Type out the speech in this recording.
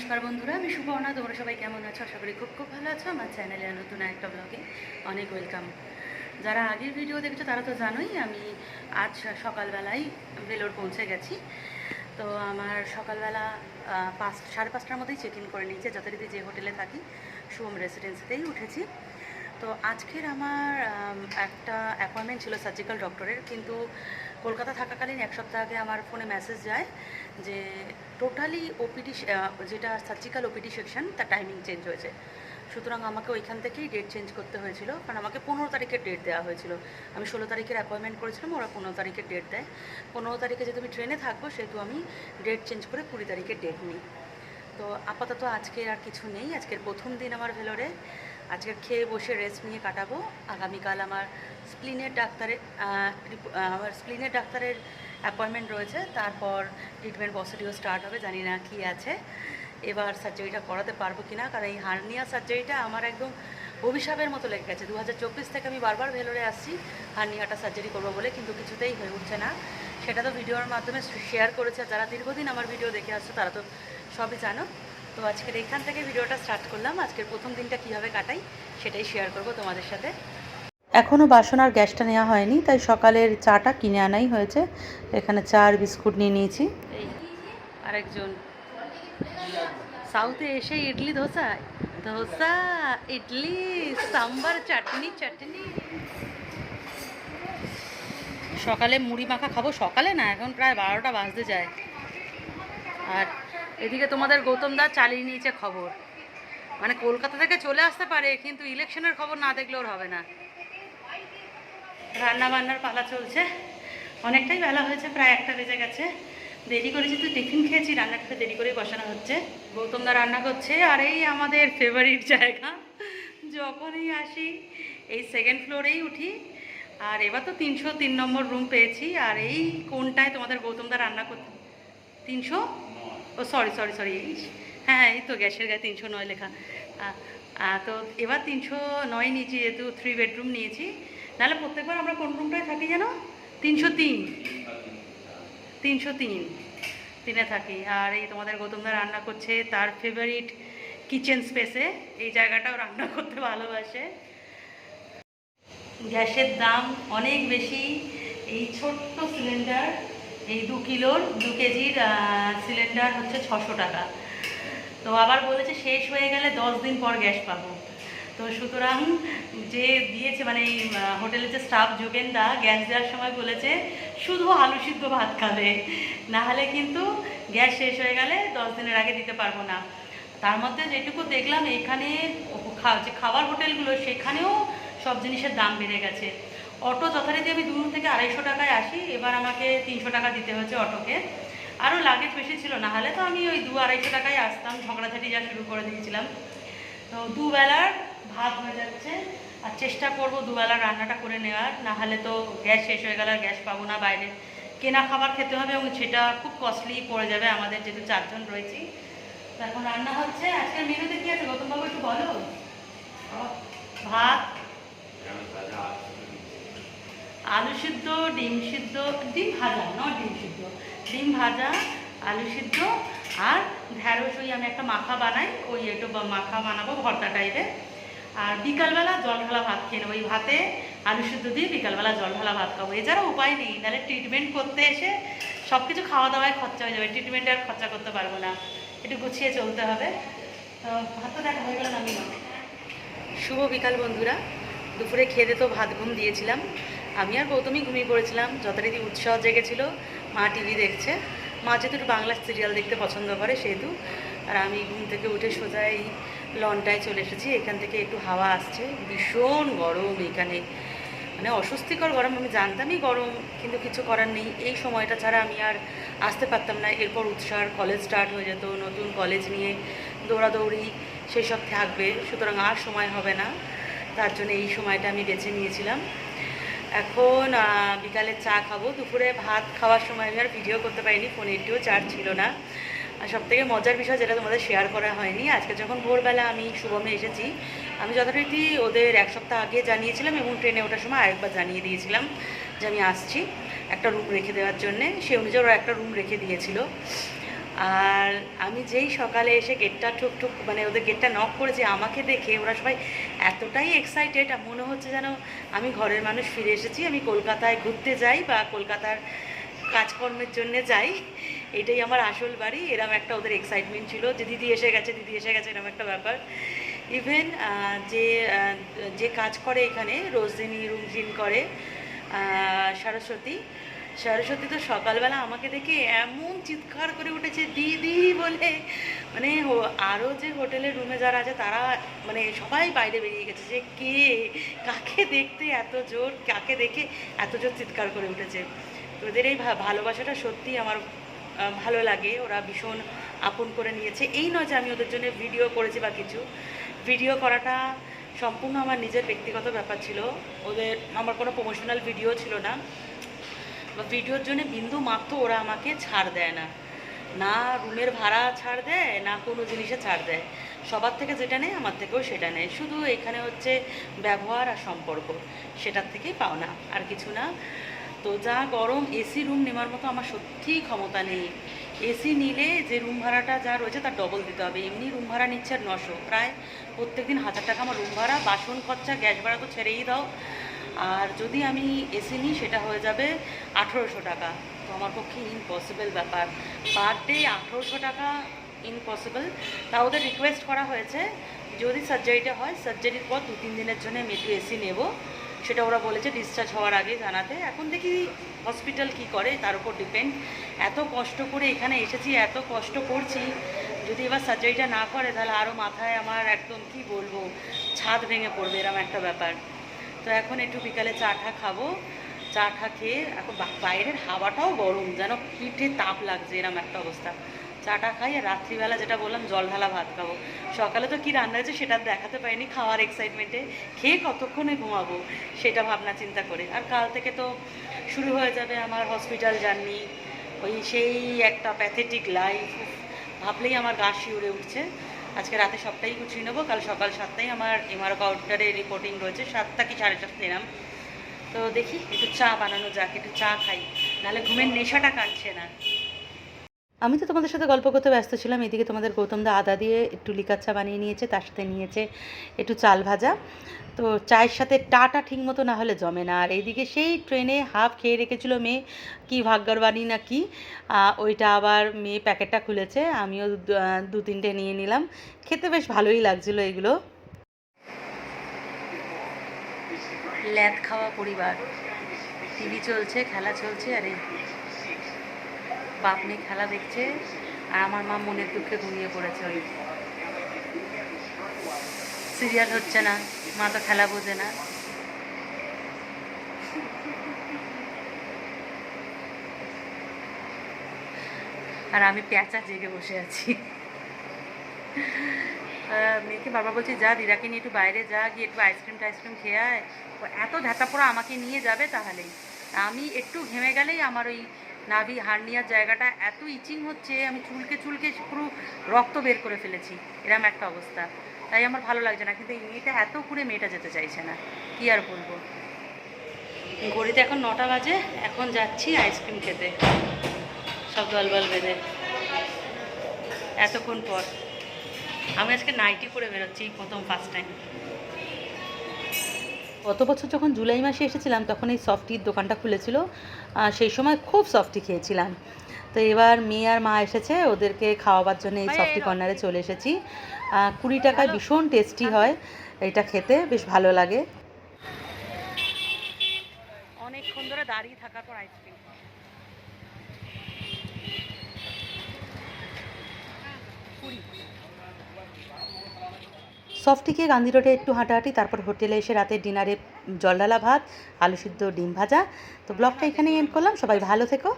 নমস্কার বন্ধুরা, আমি সুবর্ণা। তোমরা সবাই কেমন আছো? আশা করি খুব খুব ভালো আছো। আমার চ্যানেলে নতুন একটা ব্লগে অনেক ওয়েলকাম। যারা আগের ভিডিও দেখছো তারা তো জানোই আমি আজ সকালবেলায় ভেলোর পৌঁছে গেছি। তো আমার সকালবেলা 5:30টার মধ্যেই চেক ইন করে নিয়েছে, যথারীতি যে হোটেলে থাকি শুভম রেসিডেন্সিতেই উঠেছি। তো আজকের আমার একটা অ্যাপয়েন্টমেন্ট ছিল সার্জিক্যাল ডক্টরের, কিন্তু কলকাতা থাকাকালীন এক সপ্তাহ আগে আমার ফোনে মেসেজ যায় যে টোটালি ওপিডি, যেটা সার্জিক্যাল ওপিডি সেকশন, তার টাইমিং চেঞ্জ হয়েছে। সুতরাং আমাকে ওইখান থেকেই ডেট চেঞ্জ করতে হয়েছিল, কারণ আমাকে 15 তারিখের ডেট দেওয়া হয়েছিল। আমি 16 তারিখের অ্যাপয়েন্টমেন্ট করেছিলাম, ওরা 15 তারিখের ডেট দেয়। 15 তারিখে যেহেতু আমি ট্রেনে থাকবো, সেহেতু আমি ডেট চেঞ্জ করে 20 তারিখের ডেট নিই। তো আপাতত আজকে আর কিছু নেই, আজকের প্রথম দিন আমার ভেলোরে। আজকে খেয়ে বসে রেস্ট নিয়ে কাটাবো। আগামীকাল আমার স্প্লিনের ডাক্তারের অ্যাপয়েন্টমেন্ট রয়েছে, তারপর ট্রিটমেন্ট প্রসিডিওর স্টার্ট হবে। জানি না কী আছে এবার, সার্জারিটা করাতে পারবো কি না, কারণ এই হার্নিয়া সার্জারিটা আমার একদম অভিশাপের মতো লেগে গেছে। 2024 থেকে আমি বারবার ভেলোরে আসছি হার্নিয়াটা সার্জারি করবো বলে, কিন্তু কিছুতেই হয়ে উঠছে না। সেটা তো ভিডিওর মাধ্যমে শেয়ার করেছে, যারা দীর্ঘদিন আমার ভিডিও দেখে আসছো তারা তো সবই জানো। তো আজকের এখান থেকে ভিডিওটা স্টার্ট করলাম। আজকের প্রথম দিনটা কীভাবে কাটাই সেটাই শেয়ার করব তোমাদের সাথে। এখনও বাসন আর গ্যাসটা নেওয়া হয়নি, তাই সকালের চাটা কিনে আনাই হয়েছে। এখানে চা আর বিস্কুট নিয়ে নিয়েছি। এই আরেকজন সাউথে এসে ইডলি ধোসা, ধোসা ইডলি সাম্বার চাটনি চাটনি। সকালে মুড়ি মাখা খাবো, সকালে না, এখন প্রায় 12টা বাজতে যায়। আর এদিকে তোমাদের গৌতম দা চালিয়ে নিয়েছে খবর, মানে কলকাতা থেকে চলে আসতে পারে, কিন্তু ইলেকশনের খবর না দেখলে ওর হবে না। রান্না বান্নার পালা চলছে, অনেকটাই বেলা হয়েছে, প্রায় 1টা বেজে গেছে। দেরি করেছি, তো টিফিন খেয়েছি, রান্নাটা দেরি করেই বসানো হচ্ছে। গৌতম দা রান্না করছে। আর এই আমাদের ফেভারিট জায়গা, যখনই আসি এই সেকেন্ড ফ্লোরেই উঠি। আর এবার তো 303 নম্বর রুম পেয়েছি। আর এই কোনটায় তোমাদের গৌতম দা রান্না করতে, 300, ও সরি সরি সরি, হ্যাঁ এই তো গ্যাসের গায়ে 309 লেখা। তো এবার 309 নিয়েছি, যেহেতু 3 বেডরুম নিয়েছি। নাহলে প্রত্যেকবার আমরা কোন রুমটায় থাকি যেন, 303, 303 থাকি। আর এই তোমাদের গৌতমদা রান্না করছে তার ফেভারিট কিচেন স্পেসে। এই জায়গাটাও রান্না করতে ভালোবাসে। গ্যাসের দাম অনেক বেশি। এই ছোট্ট সিলিন্ডার, এই 2 কিলোর 2 কেজির সিলিন্ডার হচ্ছে 600 টাকা। তো আবার বলেছে শেষ হয়ে গেলে 10 দিন পর গ্যাস পাবো। তো সুতরাং যে দিয়েছে, মানে এই হোটেলের যে স্টাফ যোগেনদা, গ্যাস দেওয়ার সময় বলেছে শুধু আলু সিদ্ধ ভাত খাবে, নাহলে কিন্তু গ্যাস শেষ হয়ে গেলে 10 দিনের আগে দিতে পারবো না। তার মধ্যে যেটুকু দেখলাম এখানে যে খাবার হোটেলগুলো, সেখানেও সব জিনিসের দাম বেড়ে গেছে। অটো যথারীতি আমি দূর থেকে 250 টাকায় আসি, এবার আমাকে 300 টাকা দিতে হচ্ছে অটোকে। আরও লাগেজ বেশি ছিল, নাহলে তো আমি ওই 200-250 টাকায় আসতাম। ঝগড়াঝাটি যা শুরু করে দিয়েছিলাম। তো দুবেলার ভাত হয়ে যাচ্ছে, আর চেষ্টা করব দুবেলার রান্নাটা করে নেওয়ার, নাহলে তো গ্যাস শেষ হয়ে গেলে আর গ্যাস পাবো না, বাইরে কেনা খাবার খেতে হবে, এবং সেটা খুব কস্টলি পড়ে যাবে আমাদের, যেহেতু 4 জন রয়েছি। তো এখন রান্না হচ্ছে। আজকের মেনুতে কী আছে গৌতমবাবু একটু বলো। ভাত, আলু সিদ্ধ, ডিম সিদ্ধ, ডিম ভাজা, ডিম সিদ্ধ, ডিম ভাজা, আলু সিদ্ধ, আর ঢ্যাঁড়স। ওই আমি একটা মাখা বানাই, ওই একটু মাখা বানাবো ভর্তা টাইপের। আর বিকালবেলা জল ঢালা ভাত খেয়ে নেবো, ওই ভাতে আলু সিদ্ধ দিয়ে বিকালবেলা জল ঢালা ভাত খাবো। এছাড়া উপায় নেই, তাহলে ট্রিটমেন্ট করতে এসে সব কিছু খাওয়া দাওয়ায় খরচা হয়ে যাবে, ট্রিটমেন্টে আর খরচা করতে পারবো না, একটু গুছিয়ে চলতে হবে। তো ভাত তো দেখা হয়ে গেল। আমি শুভ বিকাল বন্ধুরা। দুপুরে খেতে তো ভাত ঘুম দিয়েছিলাম, আমি আর গৌতমই ঘুমিয়ে পড়েছিলাম। যথারীতি উৎসাহ জেগেছিল, মা টিভি দেখছে। মা যেহেতু একটু বাংলা সিরিয়াল দেখতে পছন্দ করে সেহেতু। আর আমি ঘুম থেকে উঠে সোজা এই লনটায় চলে এসেছি। এখান থেকে একটু হাওয়া আসছে। ভীষণ গরম এখানে, মানে অস্বস্তিকর গরম। আমি জানতামই গরম, কিন্তু কিছু করার নেই। এই সময়টা ছাড়া আমি আর আসতে পারতাম না। এরপর উৎসার কলেজ স্টার্ট হয়ে যেত, নতুন কলেজ নিয়ে দৌড়াদৌড়ি সেই সব থাকবে, সুতরাং আর সময় হবে না। তার জন্য এই সময়টা আমি বেছে নিয়েছিলাম। এখন বিকালে চা খাবো। দুপুরে ভাত খাওয়ার সময় আমি আর ভিডিও করতে পারিনি, ফোনে একটুও চার্জ ছিল না। আর সবথেকে মজার বিষয়, যেটা তোমাদের শেয়ার করা হয়নি, আজকে যখন ভোরবেলা আমি শুভমে এসেছি, আমি যথারীতি ওদের 1 সপ্তাহ আগে জানিয়েছিলাম, এবং ট্রেনে ওঠার সময় আরেকবার জানিয়ে দিয়েছিলাম যে আমি আসছি একটা রুম রেখে দেওয়ার জন্যে। সে অনুযায়ী ওরা একটা রুম রেখে দিয়েছিল। আর আমি যেই সকালে এসে গেটটা ঠুকঠুক মানে ওদের গেটটা নক করেছি, আমাকে দেখে ওরা সবাই এতটাই এক্সাইটেড, মনে হচ্ছে যেন আমি ঘরের মানুষ ফিরে এসেছি, আমি কলকাতায় ঘুরতে যাই বা কলকাতার কাজকর্মের জন্য যাই, এটাই আমার আসল বাড়ি, এরম একটা ওদের এক্সাইটমেন্ট ছিল যে দিদি এসে গেছে, দিদি এসে গেছে, এরকম একটা ব্যাপার। ইভেন যে যে কাজ করে এখানে রোজদিনী রুমঝিন করে সরস্বতী, সরস্বতী তো সকালবেলা আমাকে দেখে এমন চিৎকার করে উঠেছে দিদি বলে, মানে আরও যে হোটেলের রুমে যারা আছে তারা মানে সবাই বাইরে বেরিয়ে গেছে যে কে কাকে দেখতে এত জোর, কাকে দেখে এত জোর চিৎকার করে উঠেছে। তো ওদের এই ভালোবাসাটা সত্যি আমার ভালো লাগে, ওরা ভীষণ আপন করে নিয়েছে। এই নয় যে আমি ওদের জন্য ভিডিও করেছি বা কিছু, ভিডিও করাটা সম্পূর্ণ আমার নিজের ব্যক্তিগত ব্যাপার ছিল, ওদের আমার কোনো প্রমোশনাল ভিডিও ছিল না, বা ভিডিওর জন্য বিন্দু মাত্র ওরা আমাকে ছাড় দেয় না, না রুমের ভাড়া ছাড় দেয়, না কোনো জিনিসে ছাড় দেয়, সবার থেকে যেটা নেয় আমার থেকেও সেটা নেয়, শুধু এখানে হচ্ছে ব্যবহার আর সম্পর্ক, সেটার থেকেই পাওনা, আর কিছু না। তো যা গরম, এসি রুম নেওয়ার মতো আমার সত্যিই ক্ষমতা নেই, এসি নিলে যে রুম ভাড়াটা যা রয়েছে তার ডবল দিতে হবে, এমনি রুম ভাড়া নিচ্ছে আর 900, প্রায় প্রত্যেক দিন 1000 টাকা আমার রুম ভাড়া, বাসন খরচা গ্যাস ভাড়া তো ছেড়েই দাও, আর যদি আমি এসি নিই সেটা হয়ে যাবে 1800 টাকা। তো আমার পক্ষে ইম্পসিবল ব্যাপার, পার ডে 1800 টাকা ইম্পসিবল। তা ওদের রিকোয়েস্ট করা হয়েছে যদি সার্জারিটা হয়, সার্জারির পর 2-3 দিনের জন্য আমি একটু এসি নেব, সেটা ওরা বলেছে ডিসচার্জ হওয়ার আগে জানাতে। এখন দেখি হসপিটাল কি করে তার উপর ডিপেন্ড, এত কষ্ট করে এখানে এসেছি, এত কষ্ট করছি, যদি এবার সার্জারিটা না করে তাহলে আরও মাথায় আমার একদম কি বলবো ছাদ ভেঙে পড়বে, এরকম একটা ব্যাপার। তো এখন একটু বিকালে চা টা খাবো, চা টা খেয়ে, এখন বাইরের হাওয়াটাও গরম, যেন পিঠে তাপ লাগছে, এরকম একটা অবস্থা। চাটা খাই, আর রাত্রিবেলা যেটা বললাম জল ঢালা ভাত খাবো। সকালে তো কী রান্না হয়েছে সেটা দেখাতে পারিনি, খাওয়ার এক্সাইটমেন্টে খেয়ে কতক্ষণে ঘুমাবো সেটা ভাবনা চিন্তা করে। আর কাল থেকে তো শুরু হয়ে যাবে আমার হসপিটাল জার্নি, ওই সেই একটা প্যাথেটিক লাইফ, ভাবলেই আমার গা শিউরে উঠছে। আজকে রাতে সবটাই গুছিয়ে নেবো, কাল সকাল 7টায় আমার এমআর কাউন্টারে রিপোর্টিং রয়েছে, 7টা কি 7:30 এরম। তো দেখি একটু চা বানানো যাক, একটু চা খাই, নাহলে ঘুমের নেশাটা কাটছে না। আমি তো তোমাদের সাথে গল্প করতে ব্যস্ত ছিলাম, এদিকে তোমাদের গৌতমদা আদা দিয়ে একটু লিকার চা বানিয়ে নিয়েছে, তার সাথে নিয়েছে একটু চাল ভাজা। তো চায়ের সাথে টাটা ঠিক মতো না হলে জমে না। আর এইদিকে সেই ট্রেনে হাফ খেয়ে রেখেছিল মেয়ে, কি ভাগ্যর বাণী না কি, ওইটা আবার মেয়ে প্যাকেটটা খুলেছে, আমিও 2-3টে নিয়ে নিলাম, খেতে বেশ ভালোই লাগছিলো এগুলো। ল্যাদ খাওয়া পরিবার, টিভি চলছে, খেলা চলছে, আরে বাপ মেয়ে খেলা দেখছে, আর আমার মা মনের দুঃখে ঘুমিয়ে পড়েছে, ওই সিরিয়াল হচ্ছে না, মা তো খেলা বোঝে না। আর আমি প্যাঁচা জেগে বসে আছি। মেয়েকে বাবা বলছি যা দিদাকে নিয়ে একটু বাইরে যা, গিয়ে একটু আইসক্রিম খেয়ে আয়, এত ঢাকা পড়া আমাকে নিয়ে যাবে তাহলেই, আমি একটু ঘেমে গেলেই আমার ওই নাভি হার্নিয়ার জায়গাটা এত ইচিং হচ্ছে, আমি চুলকে পুরো রক্ত বের করে ফেলেছি, এরম একটা অবস্থা, তাই আমার ভালো লাগছে না। কিন্তু এই মেয়েটা এত করে মেয়েটা যেতে চাইছে না, কী আর বলবো। ঘড়িতে এখন 9টা বাজে, এখন যাচ্ছি আইসক্রিম খেতে, সব দলবল বেঁধে এতক্ষণ পর। আমি আজকে নাইটি পরে বেরোচ্ছি প্রথম ফার্স্ট টাইম। গত বছর যখন জুলাই মাসে এসেছিলাম তখন এই সফটির দোকানটা খুলেছিল, সেই সময় খুব সফটি খেয়েছিলাম। তো এবার মেয়ে আর মা এসেছে, ওদেরকে খাওয়াবার জন্য এই সফটি কর্নারে চলে এসেছি। 20 টাকায় ভীষণ টেস্টি হয়, এটা খেতে বেশ ভালো লাগে। অনেকক্ষণ ধরে দাঁড়িয়ে থাকার পর আইসক্রিম, সফটি খেয়ে গান্ধী রোডে একটু হাঁটাহাঁটি, তারপর হোটেলে এসে রাতের ডিনারে জলঢালা ভাত, আলু সিদ্ধ, ডিম ভাজা। তো ব্লগটা এখানেই এন্ড করলাম, সবাই ভালো থেকো।